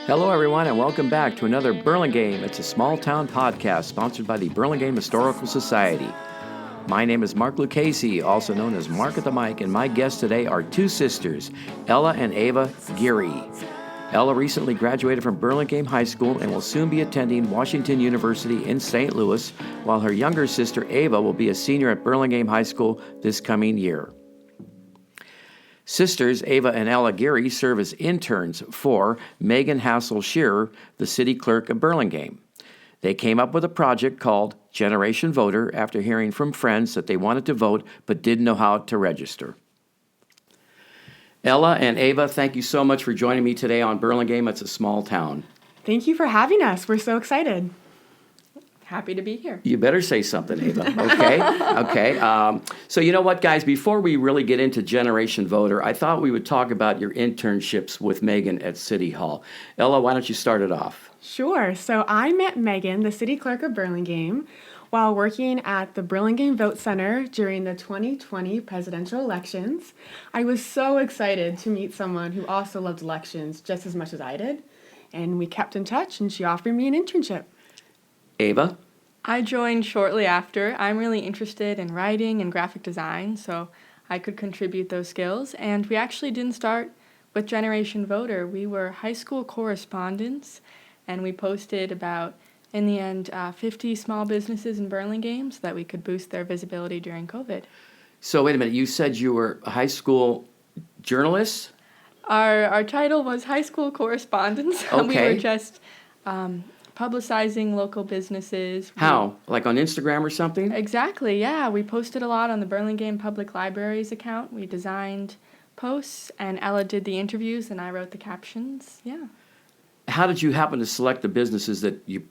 Hello, everyone, and welcome back to another Burlingame. It's a small town podcast sponsored by the Burlingame Historical Society. My name is Mark Lucchese, also known as Mark at the Mic, and my guests today are two sisters, Ella and Ava Giere. Ella recently graduated from Burlingame High School and will soon be attending Washington University in St. Louis, while her younger sister Ava will be a senior at Burlingame High School this coming year. Sisters Ava and Ella Giere serve as interns for Meghan Hassel-Shearer, the city clerk of Burlingame. They came up with a project called Generation Voter after hearing from friends that they wanted to vote but didn't know how to register. Ella and Ava, thank you so much for joining me today on Burlingame. It's a small town. Thank you for having us. We're so excited. Happy to be here. You better say something, Ava. Okay. So you know what, guys? Before we really get into Generation Voter, I thought we would talk about your internships with Meghan at City Hall. Ella, why don't you start it off? Sure. So I met Meghan, the city clerk of Burlingame, while working at the Burlingame Vote Center during the 2020 presidential elections. I was so excited to meet someone who also loved elections just as much as I did. And we kept in touch, and she offered me an internship. Ava? I joined shortly after. I'm really interested in writing and graphic design, so I could contribute those skills. And we actually didn't start with Generation Voter. We were high school correspondents, and we posted about, in the end, 50 small businesses in Burlingame so that we could boost their visibility during COVID. So wait a minute, you said you were a high school journalist? Our title was high school correspondents. Okay. We were just publicizing local businesses. How? Like on Instagram or something? Exactly, yeah. We posted a lot on the Burlingame Public Library's account. We designed posts, and Ella did the interviews, and I wrote the captions. Yeah. How did you happen to select the businesses that you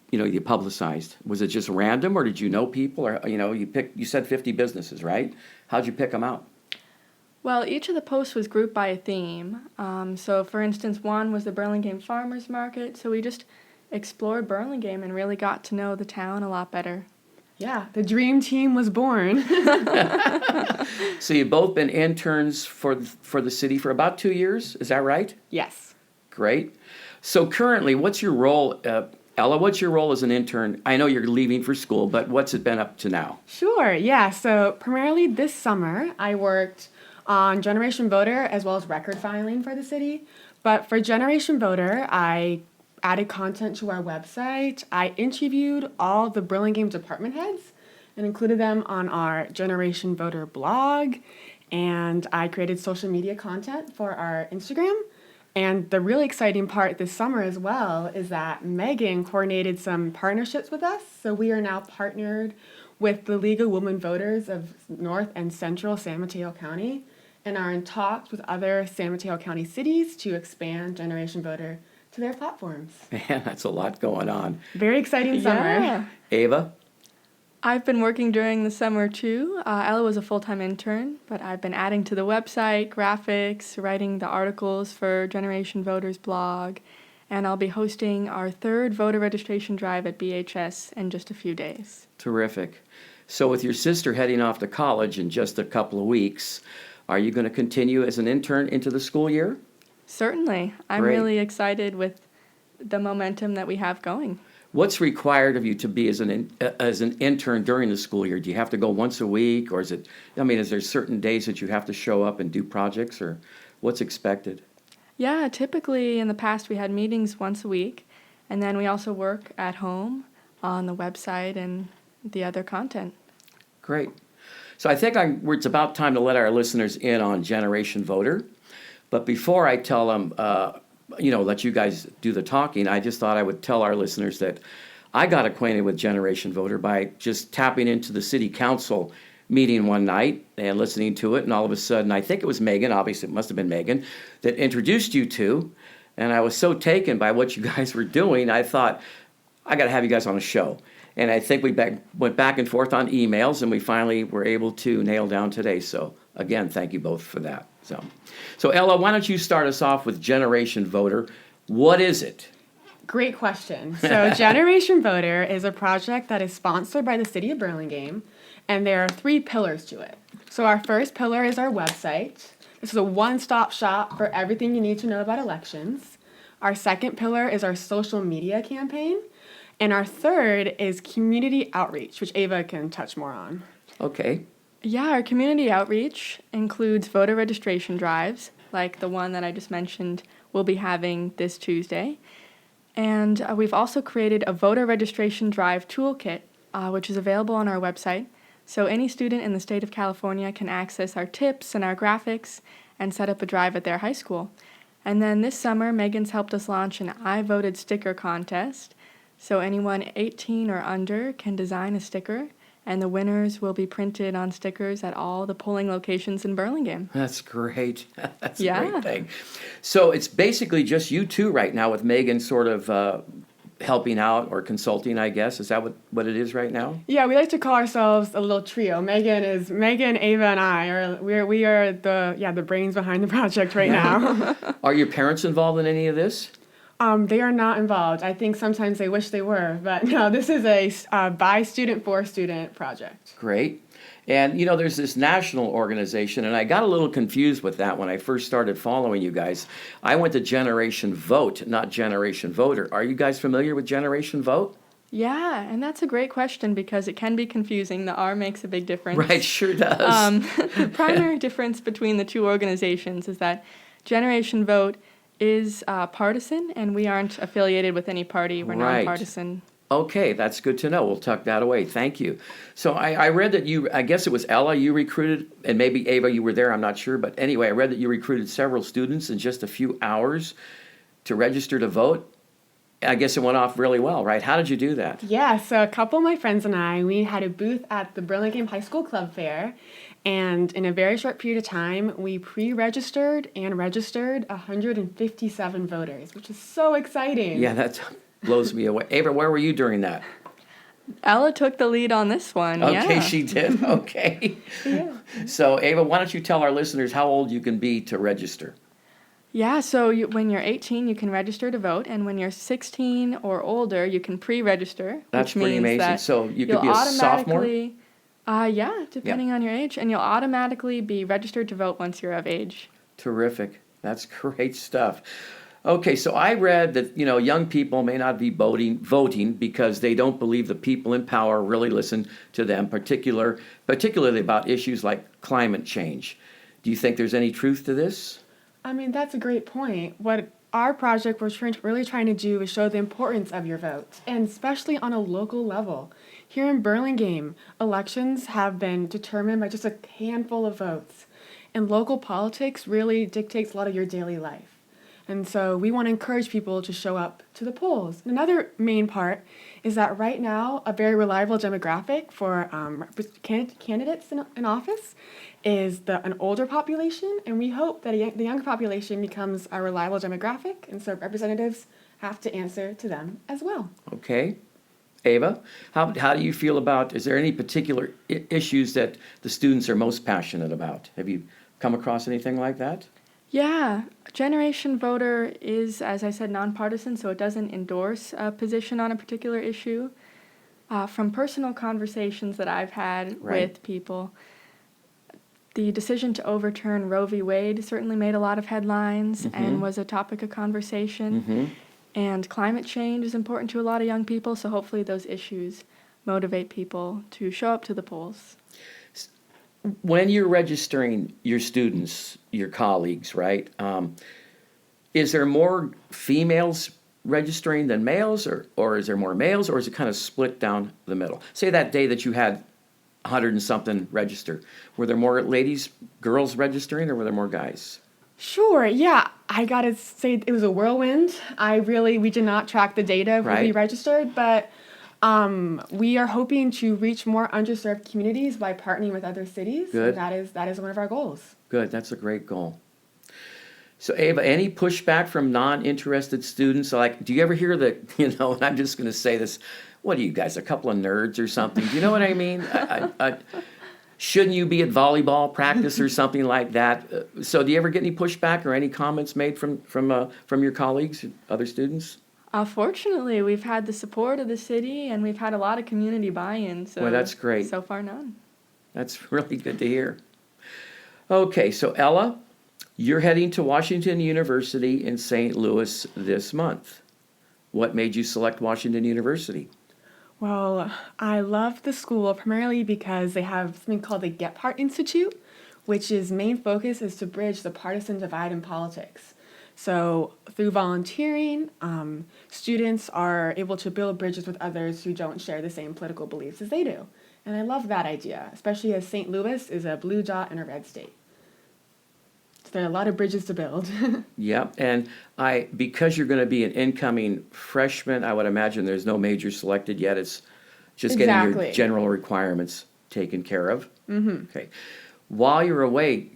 publicized? Was it just random, or did you know people, or you said 50 businesses, right? How'd you pick them out? Well, each of the posts was grouped by a theme. So, for instance, one was the Burlingame Farmers Market. So we just explored Burlingame and really got to know the town a lot better. Yeah, the dream team was born. So you've both been interns for the city for about 2 years, is that right? Yes. Great. So currently, what's your role, Ella, what's your role as an intern? I know you're leaving for school, but what's it been up to now? Sure, yeah. So primarily this summer, I worked on Generation Voter as well as record filing for the city. But for Generation Voter, I added content to our website. I interviewed all the Burlingame department heads and included them on our Generation Voter blog. And I created social media content for our Instagram. And the really exciting part this summer as well is that Meghan coordinated some partnerships with us. So we are now partnered with the League of Women Voters of North and Central San Mateo County and are in talks with other San Mateo County cities to expand Generation Voter to their platforms. Man, that's a lot going on. Very exciting summer. Yeah. Ava? I've been working during the summer too. Ella was a full-time intern, but I've been adding to the website, graphics, writing the articles for Generation Voters blog, and I'll be hosting our third voter registration drive at BHS in just a few days. Terrific. So with your sister heading off to college in just a couple of weeks, are you going to continue as an intern into the school year? Certainly. I'm Great. really excited with the momentum that we have going. What's required of you to be as an intern during the school year? Do you have to go once a week, or is there certain days that you have to show up and do projects, or what's expected? Yeah, typically in the past we had meetings once a week, and then we also work at home on the website and the other content. Great. So I think it's about time to let our listeners in on Generation Voter. But before I tell them, let you guys do the talking, I just thought I would tell our listeners that I got acquainted with Generation Voter by just tapping into the city council meeting one night and listening to it, and all of a sudden, I think it was Meghan, obviously it must have been Meghan, that introduced you to, and I was so taken by what you guys were doing, I thought, I got to have you guys on a show. And I think we went back and forth on emails, and we finally were able to nail down today. So again, thank you both for that. So Ella, why don't you start us off with Generation Voter? What is it? Great question. So Generation Voter is a project that is sponsored by the city of Burlingame, and there are 3 pillars to it. So our first pillar is our website. This is a one-stop shop for everything you need to know about elections. Our second pillar is our social media campaign. And our third is community outreach, which Ava can touch more on. Okay. Yeah, our community outreach includes voter registration drives, like the one that I just mentioned we'll be having this Tuesday. And we've also created a voter registration drive toolkit, which is available on our website. So any student in the state of California can access our tips and our graphics and set up a drive at their high school. And then this summer, Meghan's helped us launch an I Voted sticker contest. So anyone 18 or under can design a sticker, and the winners will be printed on stickers at all the polling locations in Burlingame. That's great. That's a Yeah. great thing. So it's basically just you two right now with Meghan sort of helping out or consulting, I guess. Is that what it is right now? Yeah, we like to call ourselves a little trio. Meghan, Ava, and I are we are the brains behind the project right now. Are your parents involved in any of this? They are not involved. I think sometimes they wish they were, but no, this is a by student for student project. Great. And, there's this national organization, and I got a little confused with that when I first started following you guys. I went to Generation Vote, not Generation Voter. Are you guys familiar with Generation Vote? Yeah, and that's a great question because it can be confusing. The R makes a big difference. Right, sure does. The primary difference between the two organizations is that Generation Vote is partisan, and we aren't affiliated with any party. We're Right. nonpartisan. Okay, that's good to know. We'll tuck that away. Thank you. So I read that I guess it was Ella you recruited, and maybe Ava, you were there, I'm not sure. But anyway, I read that you recruited several students in just a few hours to register to vote. I guess it went off really well, right? How did you do that? Yeah, so a couple of my friends and I, we had a booth at the Burlingame High School Club Fair, and in a very short period of time, we pre-registered and registered 157 voters, which is so exciting. Yeah, that blows me away. Ava, where were you during that? Ella took the lead on this one. Okay, yeah. she did. Okay. Yeah. So, Ava, why don't you tell our listeners how old you can be to register? Yeah, so when you're 18, you can register to vote, and when you're 16 or older, you can pre-register. That's which pretty means amazing. that So you could you'll be a sophomore? automatically, depending on your age, and you'll automatically be registered to vote once you're of age. Terrific. That's great stuff. Okay, so I read that, young people may not be voting because they don't believe the people in power really listen to them, particularly about issues like climate change. Do you think there's any truth to this? I mean, that's a great point. What our project was really trying to do is show the importance of your vote, and especially on a local level. Here in Burlingame, elections have been determined by just a handful of votes, and local politics really dictates a lot of your daily life. And so we want to encourage people to show up to the polls. Another main part is that right now, a very reliable demographic for candidates in office is an older population, and we hope that the younger population becomes a reliable demographic, and so representatives have to answer to them as well. Okay. Ava, how do you feel about, is there any particular issues that the students are most passionate about? Have you come across anything like that? Yeah, Generation Voter is, as I said, nonpartisan, so it doesn't endorse a position on a particular issue. From personal conversations that I've had Right. with people, the decision to overturn Roe v. Wade certainly made a lot of headlines and was a topic of conversation. And climate change is important to a lot of young people, so hopefully those issues motivate people to show up to the polls. When you're registering your students, your colleagues, right, is there more females registering than males, or is there more males, or is it kind of split down the middle? Say that day that you had 100 and something register, were there more girls registering, or were there more guys? Sure, yeah. I gotta say it was a whirlwind. We did not track the data when we Right. registered, but we are hoping to reach more underserved communities by partnering with other cities. Good. And that is one of our goals. Good, that's a great goal. So Ava, any pushback from non-interested students? Like, do you ever hear that, and I'm just going to say this, what are you guys, a couple of nerds or something? Do you know what I mean? Shouldn't you be at volleyball practice or something like that? So do you ever get any pushback or any comments made from your colleagues, other students? Fortunately, we've had the support of the city, and we've had a lot of community buy-in. So Well, that's great. So far, none. That's really good to hear. Okay, so Ella, You're heading to Washington University in St. Louis this month. What made you select Washington University? Well, I love the school primarily because they have something called the Gephardt Institute, which is main focus is to bridge the partisan divide in politics. So through volunteering, students are able to build bridges with others who don't share the same political beliefs as they do. And I love that idea, especially as St. Louis is a blue dot in a red state. So there are a lot of bridges to build. Yep, and because you're going to be an incoming freshman, I would imagine there's no major selected yet. It's just getting your Exactly. general requirements taken care of. Mm-hmm. Okay. While you're away,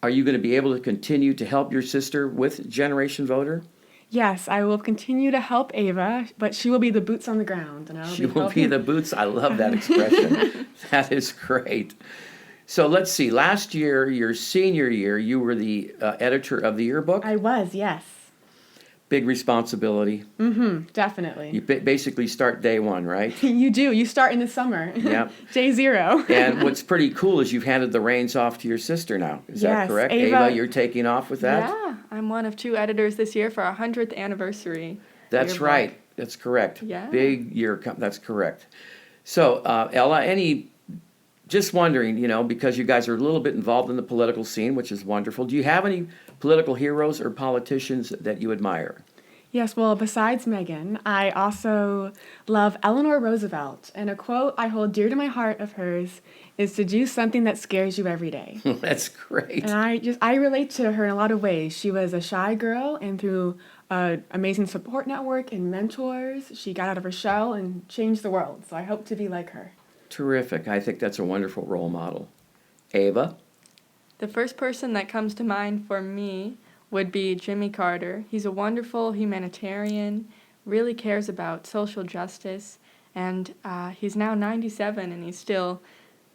are you going to be able to continue to help your sister with Generation Voter? Yes, I will continue to help Ava, but she will be the boots on the ground. And I will She be will be helping. the boots. I love that expression. That is great. So let's see. Last year, your senior year, you were the editor of the yearbook. I was, yes. Big responsibility. Definitely. You basically start day one, right? You do. You start in the summer. Yep. Day zero. And what's pretty cool is you've handed the reins off to your sister now. Is that Yes, correct? Ava, You're taking off with that? Yeah, I'm one of 2 editors this year for our 100th anniversary. That's yearbook. right. That's correct. Yeah. Big year. That's correct. So, Ella, just wondering, because you guys are a little bit involved in the political scene, which is wonderful. Do you have any political heroes or politicians that you admire? Yes, well, besides Meghan, I also love Eleanor Roosevelt. And a quote I hold dear to my heart of hers is to do something that scares you every day. That's great. And I relate to her in a lot of ways. She was a shy girl, and through an amazing support network and mentors, she got out of her shell and changed the world. So I hope to be like her. Terrific. I think that's a wonderful role model. Ava? The first person that comes to mind for me would be Jimmy Carter. He's a wonderful humanitarian, really cares about social justice, and he's now 97 and he's still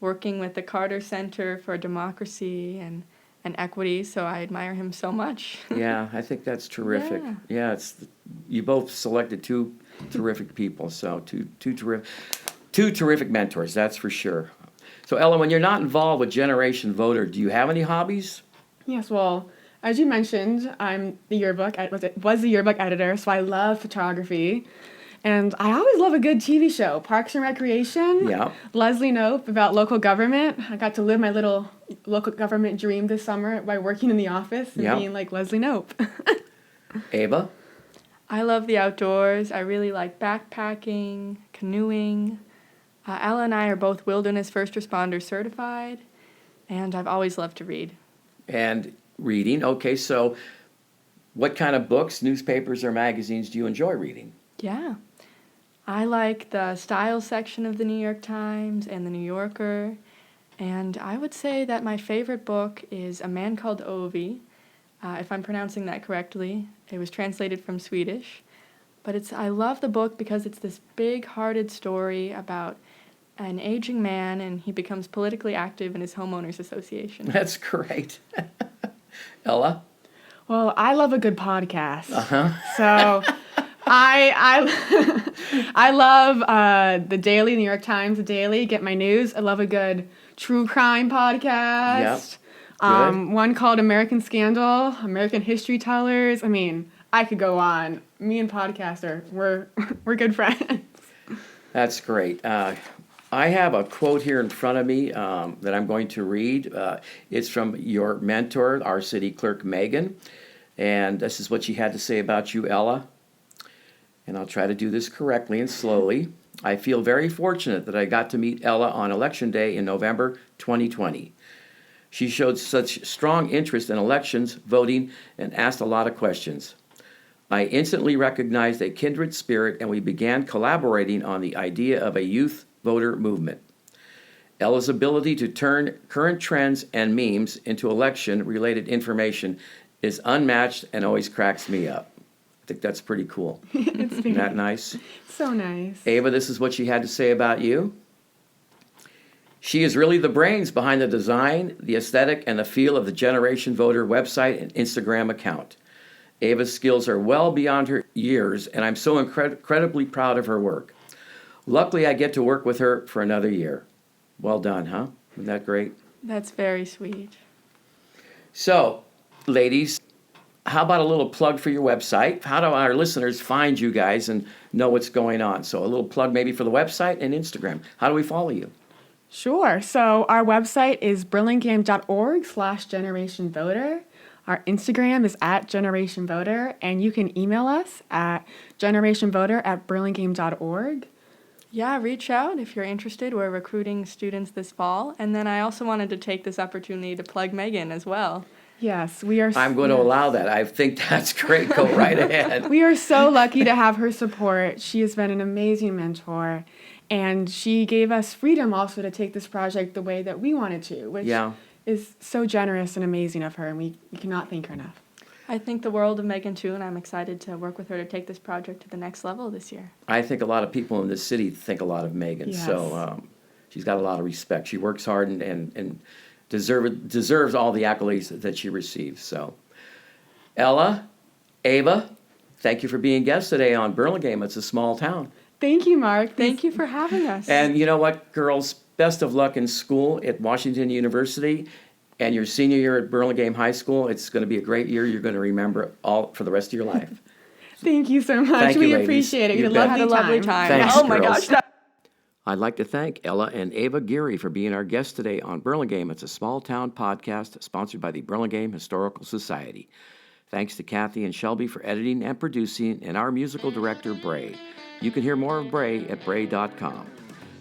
working with the Carter Center for Democracy and Equity, so I admire him so much. Yeah, I think that's terrific. Yeah, you both selected 2 terrific people, so two terrific mentors, that's for sure. So Ella, when you're not involved with Generation Voter, do you have any hobbies? Yes, well, as you mentioned, I'm the yearbook, was the yearbook editor, so I love photography. And I always love a good TV show, Parks and Recreation. Yeah. Leslie Knope about local government. I got to live my little local government dream this summer by working in the office and Yeah. being like Leslie Knope. Ava? I love the outdoors. I really like backpacking, canoeing. Ella and I are both wilderness first responder certified, and I've always loved to read. And reading. Okay, so what kind of books, newspapers, or magazines do you enjoy reading? Yeah. I like the style section of the New York Times and the New Yorker, and I would say that my favorite book is A Man Called Ovi, if I'm pronouncing that correctly. It was translated from Swedish, but I love the book because it's this big-hearted story about an aging man, and he becomes politically active in his homeowners association. That's great. Ella? Well, I love a good podcast. Uh-huh. So I love the Daily, New York Times, the Daily, get my news. I love a good true crime podcast. Yep. Good. One called American Scandal, American History Tellers. I mean, I could go on. Me and podcaster, we're good friends. That's great. I have a quote here in front of me that I'm going to read. It's from your mentor, our city clerk, Meghan. And this is what she had to say about you, Ella. And I'll try to do this correctly and slowly. I feel very fortunate that I got to meet Ella on Election Day in November 2020. She showed such strong interest in elections, voting, and asked a lot of questions. I instantly recognized a kindred spirit, and we began collaborating on the idea of a youth voter movement. Ella's ability to turn current trends and memes into election-related information is unmatched and always cracks me up. I think that's pretty cool. Isn't that nice? So nice. Ava, this is what she had to say about you. She is really the brains behind the design, the aesthetic, and the feel of the Generation Voter website and Instagram account. Ava's skills are well beyond her years, and I'm so incredibly proud of her work. Luckily, I get to work with her for another year. Well done, huh? Isn't that great? That's very sweet. So, ladies, how about a little plug for your website? How do our listeners find you guys and know what's going on? So a little plug maybe for the website and Instagram. How do we follow you? Sure. So our website is burlingame.org/generationvoter. Our Instagram is @generationvoter, and you can email us at generationvoter@burlingame.org. Yeah, reach out if you're interested. We're recruiting students this fall. And then I also wanted to take this opportunity to plug Meghan as well. Yes, we are. I'm going to allow that. I think that's great. Go right ahead. We are so lucky to have her support. She has been an amazing mentor, and she gave us freedom also to take this project the way that we wanted to, which is so generous and amazing of her, and we cannot thank her enough. I think the world of Meghan too, and I'm excited to work with her to take this project to the next level this year. I think a lot of people in this city think a lot of Meghan. Yes. So she's got a lot of respect. She works hard and deserves all the accolades that she receives. So, Ella, Ava, thank you for being guests today on Burlingame. It's a small town. Thank you, Mark. Thank you for having us. And you know what, girls? Best of luck in school at Washington University and your senior year at Burlingame High School. It's going to be a great year. You're going to remember all for the rest of your life. Thank you so much. Thank you, We ladies. appreciate it. You We had bet. a lovely time. Thanks, Oh my girls. gosh. I'd like to thank Ella and Ava Giere for being our guests today on Burlingame. It's a small town podcast sponsored by the Burlingame Historical Society. Thanks to Kathy and Shelby for editing and producing, and our musical director, Bray. You can hear more of Bray at bray.com.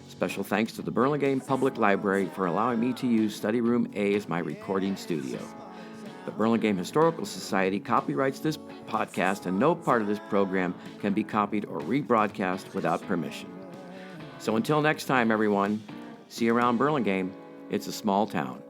Special thanks to the Burlingame Public Library for allowing me to use Study Room A as my recording studio. The Burlingame Historical Society copyrights this podcast, and no part of this program can be copied or rebroadcast without permission. So until next time, everyone, see you around Burlingame. It's a small town.